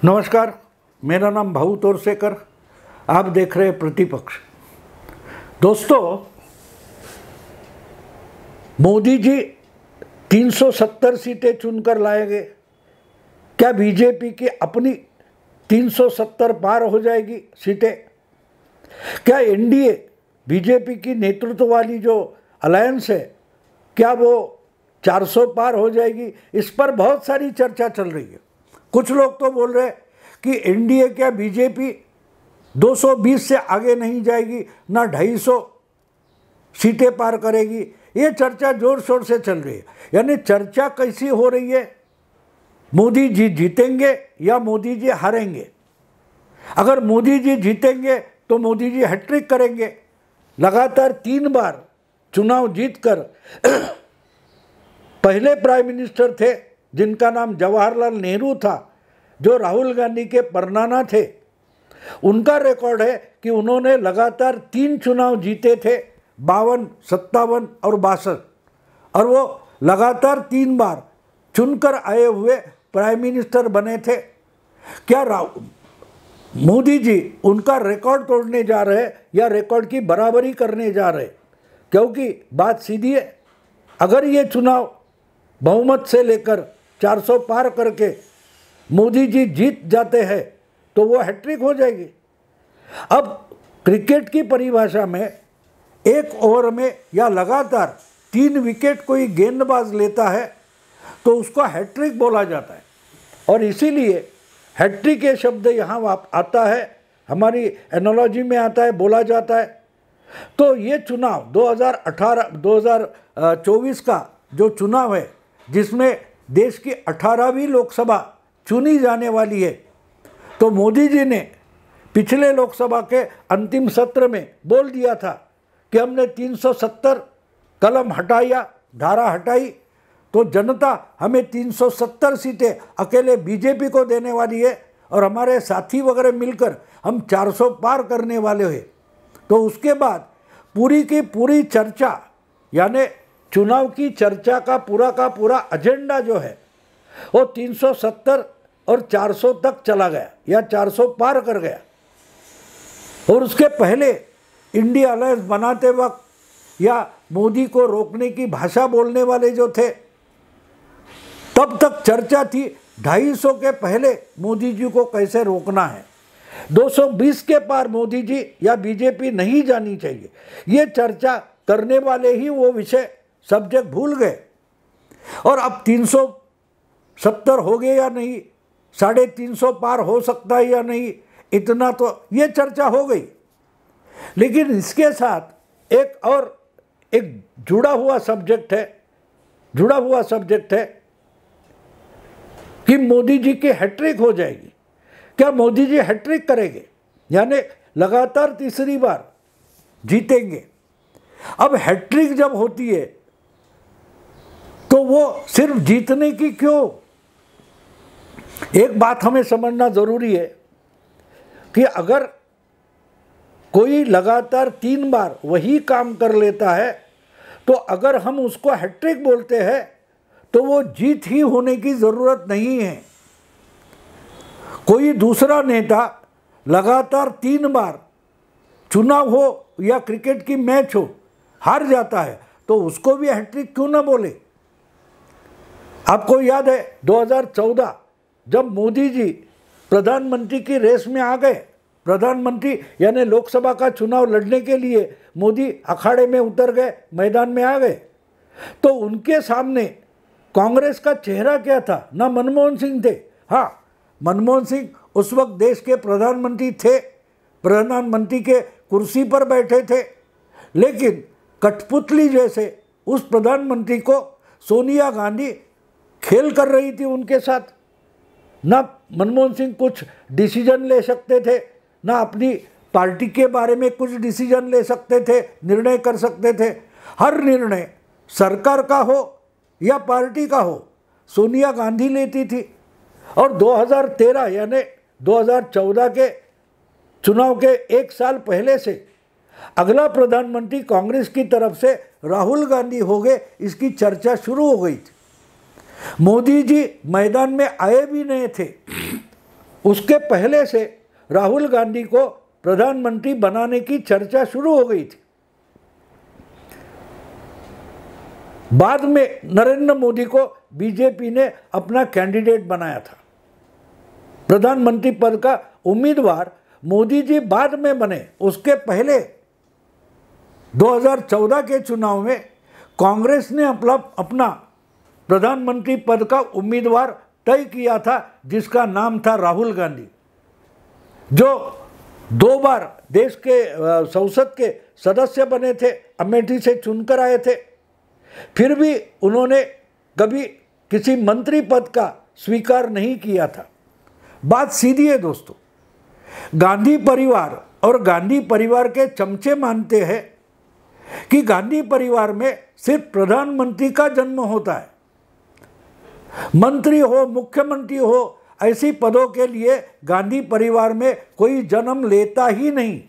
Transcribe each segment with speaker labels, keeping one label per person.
Speaker 1: नमस्कार, मेरा नाम भाऊ तोरसेकर। आप देख रहे हैं प्रतिपक्ष। दोस्तों, मोदी जी 370 सीटें चुनकर लाएंगे। क्या बीजेपी की अपनी 370 पार हो जाएगी सीटें? क्या एनडीए बीजेपी की नेतृत्व वाली जो अलायंस है, क्या वो 400 पार हो जाएगी? इस पर बहुत सारी चर्चा चल रही है। कुछ लोग तो बोल रहे हैं कि एनडीए क्या बीजेपी 220 से आगे नहीं जाएगी, ना 250 सीटें पार करेगी। ये चर्चा जोर शोर से चल रही है। यानी चर्चा कैसी हो रही है, मोदी जी जीतेंगे या मोदी जी हारेंगे। अगर मोदी जी जीतेंगे तो मोदी जी हैट्रिक करेंगे। लगातार 3 बार चुनाव जीतकर पहले प्राइम मिनिस्टर थे जिनका नाम जवाहरलाल नेहरू था, जो राहुल गांधी के परनाना थे। उनका रिकॉर्ड है कि उन्होंने लगातार 3 चुनाव जीते थे, 52, 57 और 62, और वो लगातार 3 बार चुनकर आए हुए प्राइम मिनिस्टर बने थे। क्या मोदी जी उनका रिकॉर्ड तोड़ने जा रहे हैं या रिकॉर्ड की बराबरी करने जा रहे? क्योंकि बात सीधी है, अगर ये चुनाव बहुमत से लेकर 400 पार करके मोदी जी जीत जाते हैं तो वो हैट्रिक हो जाएगी। अब क्रिकेट की परिभाषा में 1 ओवर में या लगातार 3 विकेट कोई गेंदबाज लेता है तो उसको हैट्रिक बोला जाता है। और इसीलिए हैट्रिक ये शब्द यहाँ आता है, हमारी एनालॉजी में आता है, बोला जाता है। तो ये चुनाव 2024 का जो चुनाव है, जिसमें देश की 18वीं लोकसभा चुनी जाने वाली है, तो मोदी जी ने पिछले लोकसभा के अंतिम सत्र में बोल दिया था कि हमने 370 कलम हटाया, धारा हटाई, तो जनता हमें 370 सीटें अकेले बीजेपी को देने वाली है और हमारे साथी वगैरह मिलकर हम 400 पार करने वाले हैं। तो उसके बाद पूरी की पूरी चर्चा, यानी चुनाव की चर्चा का पूरा एजेंडा जो है वो 370 और 400 तक चला गया या 400 पार कर गया। और उसके पहले इंडिया अलायंस बनाते वक्त या मोदी को रोकने की भाषा बोलने वाले जो थे, तब तक चर्चा थी 250 के पहले मोदी जी को कैसे रोकना है। 220 के पार मोदी जी या बीजेपी नहीं जानी चाहिए, ये चर्चा करने वाले ही वो विषय सब्जेक्ट भूल गए। और अब 370 हो गए या नहीं, 350 पार हो सकता है या नहीं, इतना तो ये चर्चा हो गई। लेकिन इसके साथ एक जुड़ा हुआ सब्जेक्ट है कि मोदी जी की हैट्रिक हो जाएगी। क्या मोदी जी हैट्रिक करेंगे, यानी लगातार तीसरी बार जीतेंगे? अब हैट्रिक जब होती है तो वो सिर्फ जीतने की क्यों? एक बात हमें समझना जरूरी है कि अगर कोई लगातार 3 बार वही काम कर लेता है तो अगर हम उसको हैट्रिक बोलते हैं तो वो जीत ही होने की ज़रूरत नहीं है। कोई दूसरा नेता लगातार 3 बार चुनाव हो या क्रिकेट की मैच हो हार जाता है तो उसको भी हैट्रिक क्यों ना बोले? आपको याद है 2014 जब मोदी जी प्रधानमंत्री की रेस में आ गए, प्रधानमंत्री यानी लोकसभा का चुनाव लड़ने के लिए मोदी अखाड़े में उतर गए, मैदान में आ गए, तो उनके सामने कांग्रेस का चेहरा क्या था? ना मनमोहन सिंह थे। हाँ, मनमोहन सिंह उस वक्त देश के प्रधानमंत्री थे, प्रधानमंत्री के कुर्सी पर बैठे थे, लेकिन कठपुतली जैसे उस प्रधानमंत्री को सोनिया गांधी खेल कर रही थी उनके साथ। ना मनमोहन सिंह कुछ डिसीजन ले सकते थे, ना अपनी पार्टी के बारे में कुछ डिसीजन ले सकते थे, निर्णय कर सकते थे। हर निर्णय सरकार का हो या पार्टी का हो, सोनिया गांधी लेती थी। और 2013 यानी 2014 के चुनाव के 1 साल पहले से अगला प्रधानमंत्री कांग्रेस की तरफ से राहुल गांधी हो गए, इसकी चर्चा शुरू हो गई थी। मोदी जी मैदान में आए भी नहीं थे उसके पहले से राहुल गांधी को प्रधानमंत्री बनाने की चर्चा शुरू हो गई थी। बाद में नरेंद्र मोदी को बीजेपी ने अपना कैंडिडेट बनाया था। प्रधानमंत्री पद का उम्मीदवार मोदी जी बाद में बने। उसके पहले 2014 के चुनाव में कांग्रेस ने अपना प्रधानमंत्री पद का उम्मीदवार तय किया था, जिसका नाम था राहुल गांधी, जो 2 बार देश के संसद के सदस्य बने थे, अमेठी से चुनकर आए थे। फिर भी उन्होंने कभी किसी मंत्री पद का स्वीकार नहीं किया था। बात सीधी है दोस्तों, गांधी परिवार और गांधी परिवार के चमचे मानते हैं कि गांधी परिवार में सिर्फ प्रधानमंत्री का जन्म होता है। मंत्री हो, मुख्यमंत्री हो, ऐसी पदों के लिए गांधी परिवार में कोई जन्म लेता ही नहीं।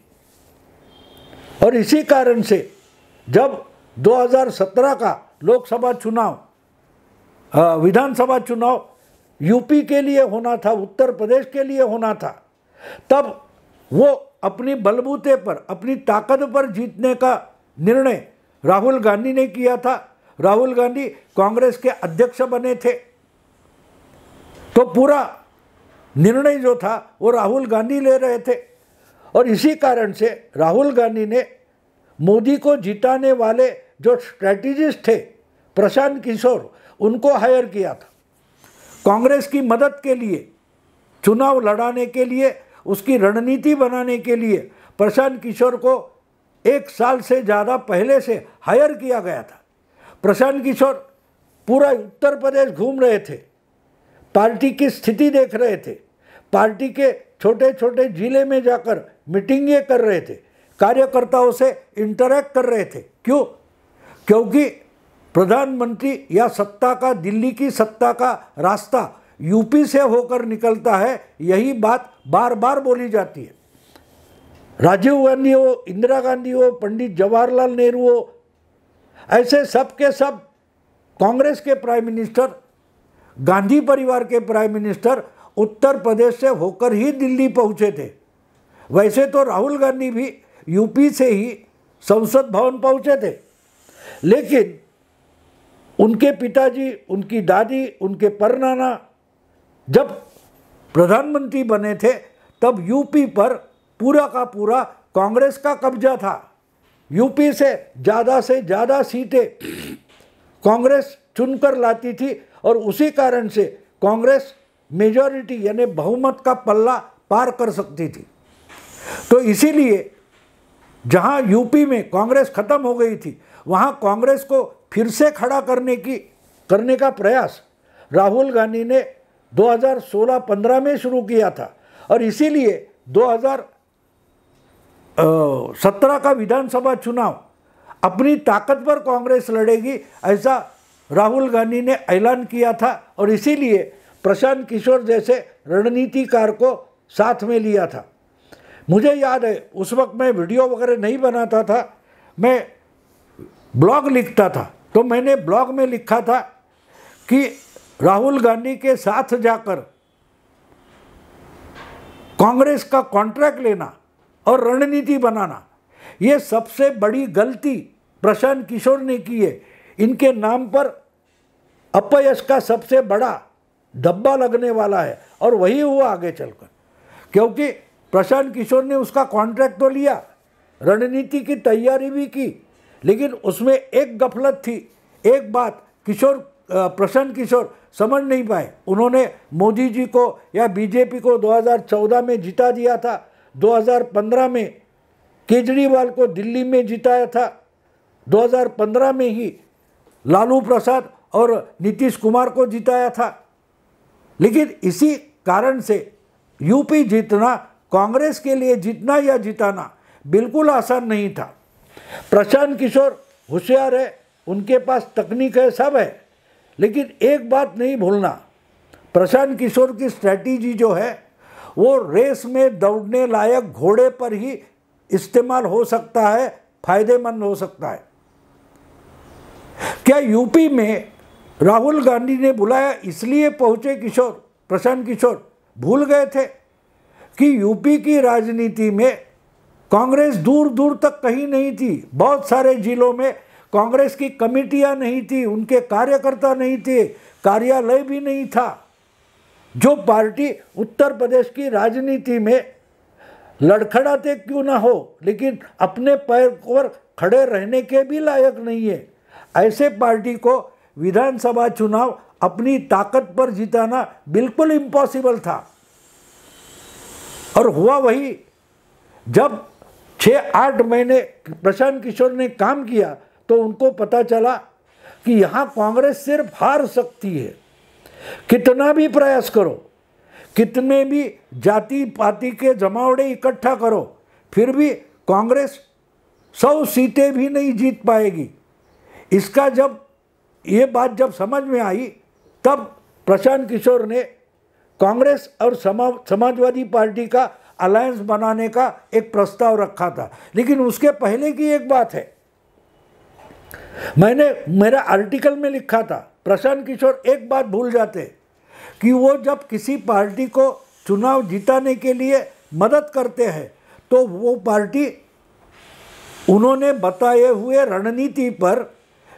Speaker 1: और इसी कारण से जब 2017 का लोकसभा चुनाव, विधानसभा चुनाव यूपी के लिए होना था, उत्तर प्रदेश के लिए होना था, तब वो अपनी बलबूते पर, अपनी ताकत पर जीतने का निर्णय राहुल गांधी ने किया था। राहुल गांधी कांग्रेस के अध्यक्ष बने थे, तो पूरा निर्णय जो था वो राहुल गांधी ले रहे थे। और इसी कारण से राहुल गांधी ने मोदी को जिताने वाले जो स्ट्रैटेजिस्ट थे प्रशांत किशोर, उनको हायर किया था कांग्रेस की मदद के लिए, चुनाव लड़ाने के लिए, उसकी रणनीति बनाने के लिए। प्रशांत किशोर को 1 साल से ज़्यादा पहले से हायर किया गया था। प्रशांत किशोर पूरा उत्तर प्रदेश घूम रहे थे, पार्टी की स्थिति देख रहे थे, पार्टी के छोटे छोटे जिले में जाकर मीटिंगें कर रहे थे, कार्यकर्ताओं से इंटरैक्ट कर रहे थे। क्यों? क्योंकि प्रधानमंत्री या सत्ता का, दिल्ली की सत्ता का रास्ता यूपी से होकर निकलता है, यही बात बार बार बोली जाती है। राजीव गांधी हो, इंदिरा गांधी हो, पंडित जवाहरलाल नेहरू हो, ऐसे सब के सब कांग्रेस के प्राइम मिनिस्टर, गांधी परिवार के प्राइम मिनिस्टर उत्तर प्रदेश से होकर ही दिल्ली पहुंचे थे। वैसे तो राहुल गांधी भी यूपी से ही संसद भवन पहुंचे थे, लेकिन उनके पिताजी, उनकी दादी, उनके परनाना जब प्रधानमंत्री बने थे, तब यूपी पर पूरा का पूरा कांग्रेस का कब्जा था। यूपी से ज़्यादा सीटें कांग्रेस चुनकर लाती थी और उसी कारण से कांग्रेस मेजॉरिटी यानी बहुमत का पल्ला पार कर सकती थी। तो इसीलिए जहां यूपी में कांग्रेस खत्म हो गई थी, वहां कांग्रेस को फिर से खड़ा करने का प्रयास राहुल गांधी ने 2016-15 में शुरू किया था। और इसीलिए 2017 का विधानसभा चुनाव अपनी ताकत पर कांग्रेस लड़ेगी, ऐसा राहुल गांधी ने ऐलान किया था। और इसीलिए प्रशांत किशोर जैसे रणनीतिकार को साथ में लिया था। मुझे याद है उस वक्त मैं वीडियो वगैरह नहीं बनाता था, मैं ब्लॉग लिखता था। तो मैंने ब्लॉग में लिखा था कि राहुल गांधी के साथ जाकर कांग्रेस का कॉन्ट्रैक्ट लेना और रणनीति बनाना, ये सबसे बड़ी गलती प्रशांत किशोर ने की है। इनके नाम पर अपयश का सबसे बड़ा धब्बा लगने वाला है और वही हुआ आगे चलकर, क्योंकि प्रशांत किशोर ने उसका कॉन्ट्रैक्ट तो लिया, रणनीति की तैयारी भी की, लेकिन उसमें एक गफलत थी, एक बात प्रशांत किशोर समझ नहीं पाए। उन्होंने मोदी जी को या बीजेपी को 2014 में जिता दिया था, 2015 में केजरीवाल को दिल्ली में जिताया था, 2015 में ही लालू प्रसाद और नीतीश कुमार को जिताया था। लेकिन इसी कारण से यूपी जीतना, कांग्रेस के लिए जीतना या जिताना बिल्कुल आसान नहीं था। प्रशांत किशोर होशियार है, उनके पास तकनीक है, सब है, लेकिन एक बात नहीं भूलना, प्रशांत किशोर की स्ट्रैटेजी जो है वो रेस में दौड़ने लायक घोड़े पर ही इस्तेमाल हो सकता है, फायदेमंद हो सकता है। क्या यूपी में राहुल गांधी ने बुलाया इसलिए पहुंचे प्रशांत किशोर भूल गए थे कि यूपी की राजनीति में कांग्रेस दूर दूर तक कहीं नहीं थी। बहुत सारे जिलों में कांग्रेस की कमेटियां नहीं थी, उनके कार्यकर्ता नहीं थे, कार्यालय भी नहीं था। जो पार्टी उत्तर प्रदेश की राजनीति में लड़खड़ाते क्यों ना हो, लेकिन अपने पैर पर खड़े रहने के भी लायक नहीं है, ऐसे पार्टी को विधानसभा चुनाव अपनी ताकत पर जिताना बिल्कुल इम्पॉसिबल था। और हुआ वही, जब 6-8 महीने प्रशांत किशोर ने काम किया तो उनको पता चला कि यहाँ कांग्रेस सिर्फ हार सकती है। कितना भी प्रयास करो, कितने भी जाति पाति के जमावड़े इकट्ठा करो, फिर भी कांग्रेस 100 सीटें भी नहीं जीत पाएगी। इसका जब ये बात जब समझ में आई, तब प्रशांत किशोर ने कांग्रेस और समाजवादी पार्टी का अलायंस बनाने का एक प्रस्ताव रखा था। लेकिन उसके पहले की एक बात है, मैंने मेरा आर्टिकल में लिखा था, प्रशांत किशोर एक बात भूल जाते कि वो जब किसी पार्टी को चुनाव जिताने के लिए मदद करते हैं तो वो पार्टी उन्होंने बताए हुए रणनीति पर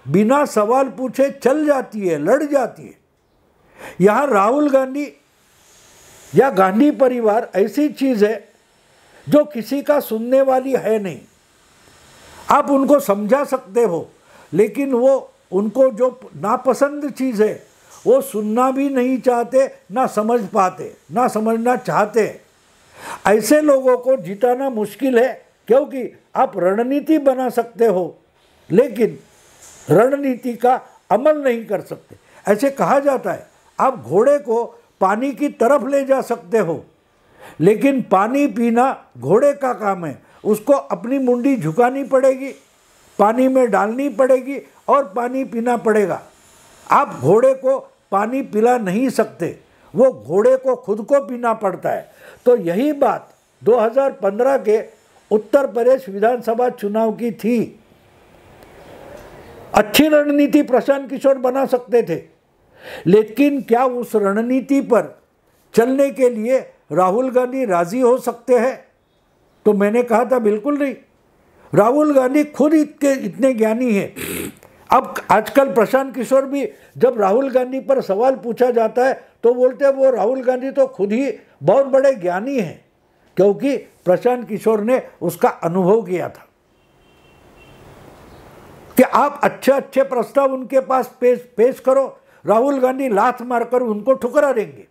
Speaker 1: बिना सवाल पूछे चल जाती है, लड़ जाती है। यहाँ राहुल गांधी या गांधी परिवार ऐसी चीज़ है जो किसी का सुनने वाली है नहीं। आप उनको समझा सकते हो, लेकिन वो उनको जो नापसंद चीज़ है वो सुनना भी नहीं चाहते, ना समझ पाते, ना समझना चाहते। ऐसे लोगों को जिताना मुश्किल है, क्योंकि आप रणनीति बना सकते हो लेकिन रणनीति का अमल नहीं कर सकते। ऐसे कहा जाता है, आप घोड़े को पानी की तरफ ले जा सकते हो, लेकिन पानी पीना घोड़े का काम है। उसको अपनी मुंडी झुकानी पड़ेगी, पानी में डालनी पड़ेगी और पानी पीना पड़ेगा। आप घोड़े को पानी पिला नहीं सकते, वो घोड़े को खुद को पीना पड़ता है। तो यही बात 2015 के उत्तर प्रदेश विधानसभा चुनाव की थी। अच्छी रणनीति प्रशांत किशोर बना सकते थे, लेकिन क्या उस रणनीति पर चलने के लिए राहुल गांधी राजी हो सकते हैं? तो मैंने कहा था बिल्कुल नहीं। राहुल गांधी खुद इतने ज्ञानी हैं। अब आजकल प्रशांत किशोर भी जब राहुल गांधी पर सवाल पूछा जाता है तो बोलते हैं वो राहुल गांधी तो खुद ही बहुत बड़े ज्ञानी हैं, क्योंकि प्रशांत किशोर ने उसका अनुभव किया था कि आप अच्छे अच्छे प्रस्ताव उनके पास पेश करो, राहुल गांधी लात मारकर उनको ठुकरा देंगे।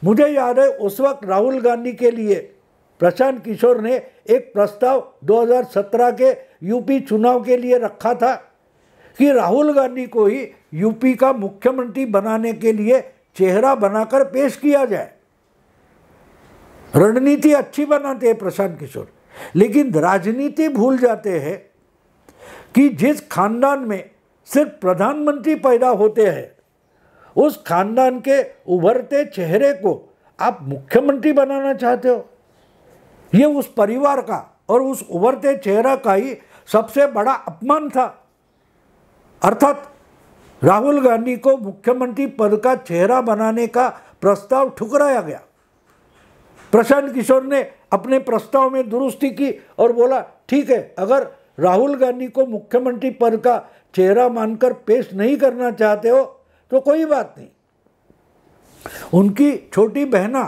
Speaker 1: मुझे याद है उस वक्त राहुल गांधी के लिए प्रशांत किशोर ने एक प्रस्ताव 2017 के यूपी चुनाव के लिए रखा था कि राहुल गांधी को ही यूपी का मुख्यमंत्री बनाने के लिए चेहरा बनाकर पेश किया जाए। रणनीति अच्छी बनाते हैं प्रशांत किशोर, लेकिन राजनीति भूल जाते हैं कि जिस खानदान में सिर्फ प्रधानमंत्री पैदा होते हैं, उस खानदान के उभरते चेहरे को आप मुख्यमंत्री बनाना चाहते हो। ये उस परिवार का और उस उभरते चेहरा का ही सबसे बड़ा अपमान था। अर्थात राहुल गांधी को मुख्यमंत्री पद का चेहरा बनाने का प्रस्ताव ठुकराया गया। प्रशांत किशोर ने अपने प्रस्ताव में दुरुस्ती की और बोला ठीक है, अगर राहुल गांधी को मुख्यमंत्री पद का चेहरा मानकर पेश नहीं करना चाहते हो तो कोई बात नहीं, उनकी छोटी बहना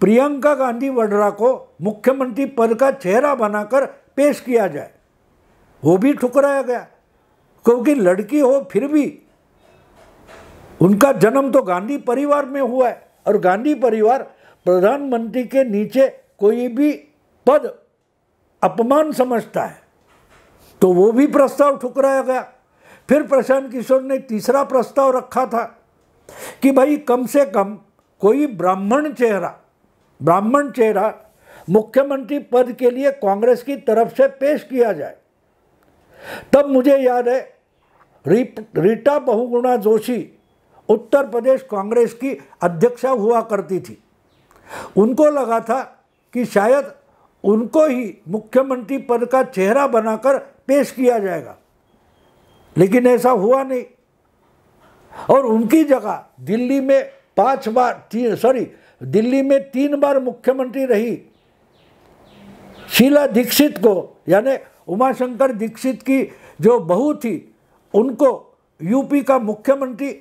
Speaker 1: प्रियंका गांधी वड्रा को मुख्यमंत्री पद का चेहरा बनाकर पेश किया जाए। वो भी ठुकराया गया, क्योंकि लड़की हो फिर भी उनका जन्म तो गांधी परिवार में हुआ है और गांधी परिवार प्रधानमंत्री के नीचे कोई भी पद अपमान समझता है, तो वो भी प्रस्ताव ठुकराया गया। फिर प्रशांत किशोर ने तीसरा प्रस्ताव रखा था कि भाई कम से कम कोई ब्राह्मण चेहरा मुख्यमंत्री पद के लिए कांग्रेस की तरफ से पेश किया जाए। तब मुझे याद है रीटा बहुगुणा जोशी उत्तर प्रदेश कांग्रेस की अध्यक्षा हुआ करती थी। उनको लगा था कि शायद उनको ही मुख्यमंत्री पद का चेहरा बनाकर पेश किया जाएगा, लेकिन ऐसा हुआ नहीं। और उनकी जगह दिल्ली में दिल्ली में 3 बार मुख्यमंत्री रही शीला दीक्षित को, यानी उमाशंकर दीक्षित की जो बहू थी, उनको यूपी का मुख्यमंत्री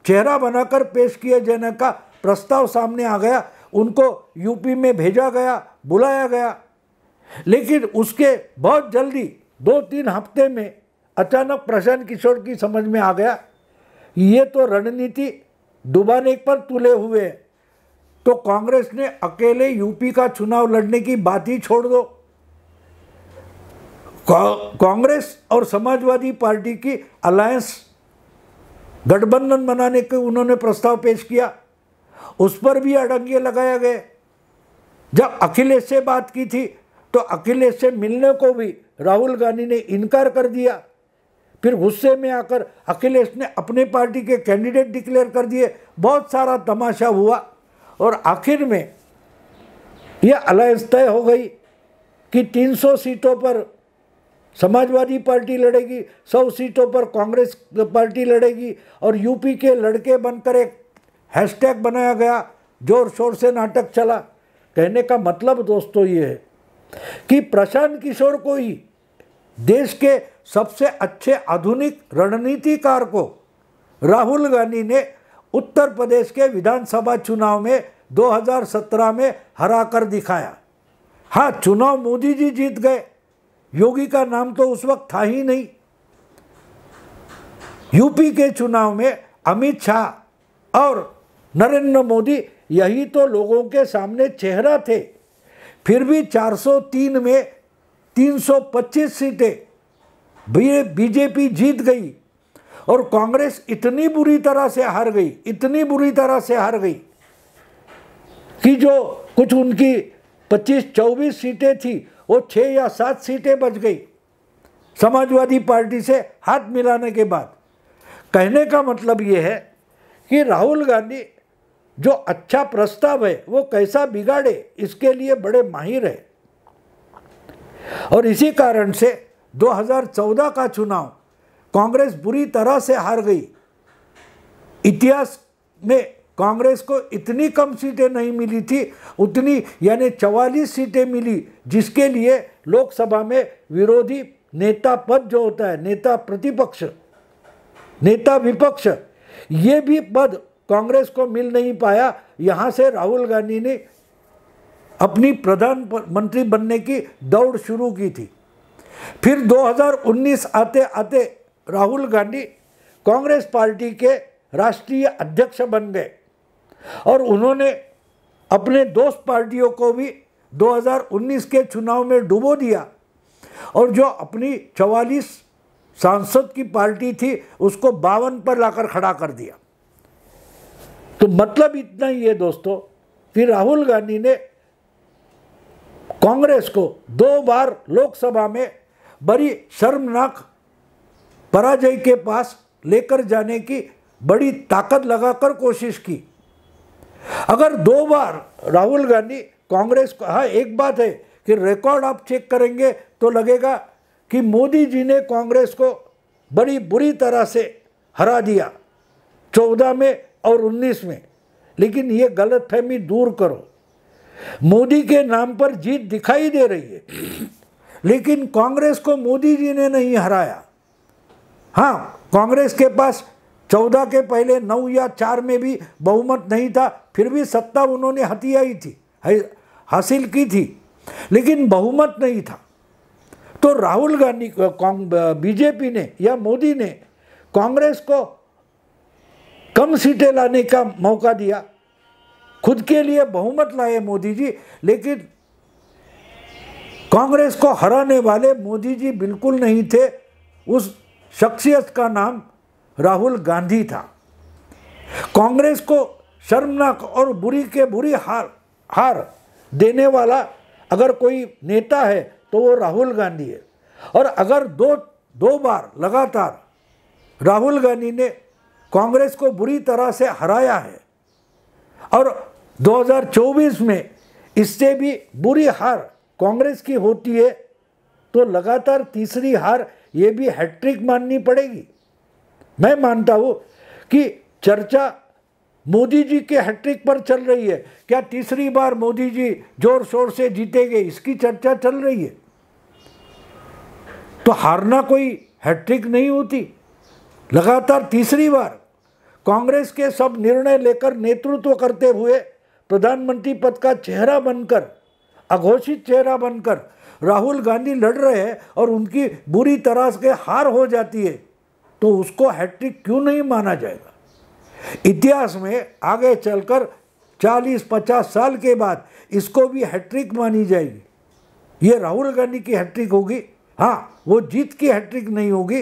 Speaker 1: चेहरा बनाकर पेश किए जाने का प्रस्ताव सामने आ गया। उनको यूपी में भेजा गया, बुलाया गया, लेकिन उसके बहुत जल्दी 2-3 हफ्ते में अचानक प्रशांत किशोर की समझ में आ गया ये तो रणनीति डुबाने पर तुले हुए हैं, तो कांग्रेस ने अकेले यूपी का चुनाव लड़ने की बात ही छोड़ दो। कांग्रेस और समाजवादी पार्टी की अलायंस गठबंधन बनाने के उन्होंने प्रस्ताव पेश किया, उस पर भी अड़ंगे लगाए गए। जब अखिलेश से बात की थी तो अखिलेश से मिलने को भी राहुल गांधी ने इनकार कर दिया। फिर गुस्से में आकर अखिलेश ने अपने पार्टी के कैंडिडेट डिक्लेयर कर दिए। बहुत सारा तमाशा हुआ और आखिर में यह अलायंस तय हो गई कि 300 सीटों पर समाजवादी पार्टी लड़ेगी, 100 सीटों पर कांग्रेस पार्टी लड़ेगी और यूपी के लड़के बनकर एक हैशटैग बनाया गया, जोर शोर से नाटक चला। कहने का मतलब दोस्तों ये है कि प्रशांत किशोर को ही देश के सबसे अच्छे आधुनिक रणनीतिकार को राहुल गांधी ने उत्तर प्रदेश के विधानसभा चुनाव में 2017 में हरा कर दिखाया। हाँ, चुनाव मोदी जी जीत गए, योगी का नाम तो उस वक्त था ही नहीं। यूपी के चुनाव में अमित शाह और नरेंद्र मोदी यही तो लोगों के सामने चेहरा थे। फिर भी 403 में 325 सीटें बीजेपी जीत गई और कांग्रेस इतनी बुरी तरह से हार गई, इतनी बुरी तरह से हार गई कि जो कुछ उनकी 25-24 सीटें थी वो 6 या 7 सीटें बच गई समाजवादी पार्टी से हाथ मिलाने के बाद। कहने का मतलब ये है कि राहुल गांधी जो अच्छा प्रस्ताव है वो कैसा बिगाड़े इसके लिए बड़े माहिर है। और इसी कारण से 2014 का चुनाव कांग्रेस बुरी तरह से हार गई। इतिहास में कांग्रेस को इतनी कम सीटें नहीं मिली थी, उतनी यानी 44 सीटें मिली, जिसके लिए लोकसभा में विरोधी नेता पद जो होता है, नेता प्रतिपक्ष, नेता विपक्ष, ये भी पद कांग्रेस को मिल नहीं पाया। यहाँ से राहुल गांधी ने अपनी प्रधानमंत्री बनने की दौड़ शुरू की थी। फिर 2019 आते आते राहुल गांधी कांग्रेस पार्टी के राष्ट्रीय अध्यक्ष बन गए और उन्होंने अपने दोस्त पार्टियों को भी 2019 के चुनाव में डुबो दिया और जो अपनी 44 सांसद की पार्टी थी उसको 52 पर लाकर खड़ा कर दिया। तो मतलब इतना ही है दोस्तों कि राहुल गांधी ने कांग्रेस को 2 बार लोकसभा में बड़ी शर्मनाक पराजय के पास लेकर जाने की बड़ी ताकत लगाकर कोशिश की। अगर 2 बार राहुल गांधी कांग्रेस को, हाँ एक बात है कि रिकॉर्ड आप चेक करेंगे तो लगेगा कि मोदी जी ने कांग्रेस को बड़ी बुरी तरह से हरा दिया 14 में और 19 में, लेकिन ये गलतफहमी दूर करो। मोदी के नाम पर जीत दिखाई दे रही है, लेकिन कांग्रेस को मोदी जी ने नहीं हराया। हाँ, कांग्रेस के पास 14 के पहले 9 या 4 में भी बहुमत नहीं था, फिर भी सत्ता उन्होंने हथियाई थी, हासिल की थी, लेकिन बहुमत नहीं था। तो राहुल गांधी बीजेपी ने या मोदी ने कांग्रेस को कम सीटें लाने का मौका दिया। खुद के लिए बहुमत लाए मोदी जी, लेकिन कांग्रेस को हराने वाले मोदी जी बिल्कुल नहीं थे। उस शख्सियत का नाम राहुल गांधी था। कांग्रेस को शर्मनाक और बुरी हार देने वाला अगर कोई नेता है तो वो राहुल गांधी है। और अगर दो बार लगातार राहुल गांधी ने कांग्रेस को बुरी तरह से हराया है और 2024 में इससे भी बुरी हार कांग्रेस की होती है, तो लगातार तीसरी हार ये भी हैट्रिक माननी पड़ेगी। मैं मानता हूँ कि चर्चा मोदी जी के हैट्रिक पर चल रही है। क्या तीसरी बार मोदी जी जोर शोर से जीतेंगे, इसकी चर्चा चल रही है। तो हारना कोई हैट्रिक नहीं होती। लगातार तीसरी बार कांग्रेस के सब निर्णय लेकर नेतृत्व करते हुए प्रधानमंत्री पद का चेहरा बनकर, अघोषित चेहरा बनकर राहुल गांधी लड़ रहे हैं और उनकी बुरी तरह से हार हो जाती है, तो उसको हैट्रिक क्यों नहीं माना जाएगा। इतिहास में आगे चलकर 40-50 साल के बाद इसको भी हैट्रिक मानी जाएगी। ये राहुल गांधी की हैट्रिक होगी। हाँ, वो जीत की हैट्रिक नहीं होगी,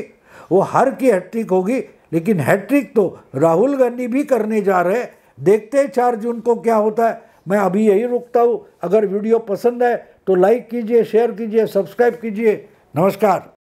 Speaker 1: वो हार की हैट्रिक होगी, लेकिन हैट्रिक तो राहुल गांधी भी करने जा रहे हैं। देखते हैं 4 जून को क्या होता है। मैं अभी यही रुकता हूँ। अगर वीडियो पसंद आए तो लाइक कीजिए, शेयर कीजिए, सब्सक्राइब कीजिए। नमस्कार।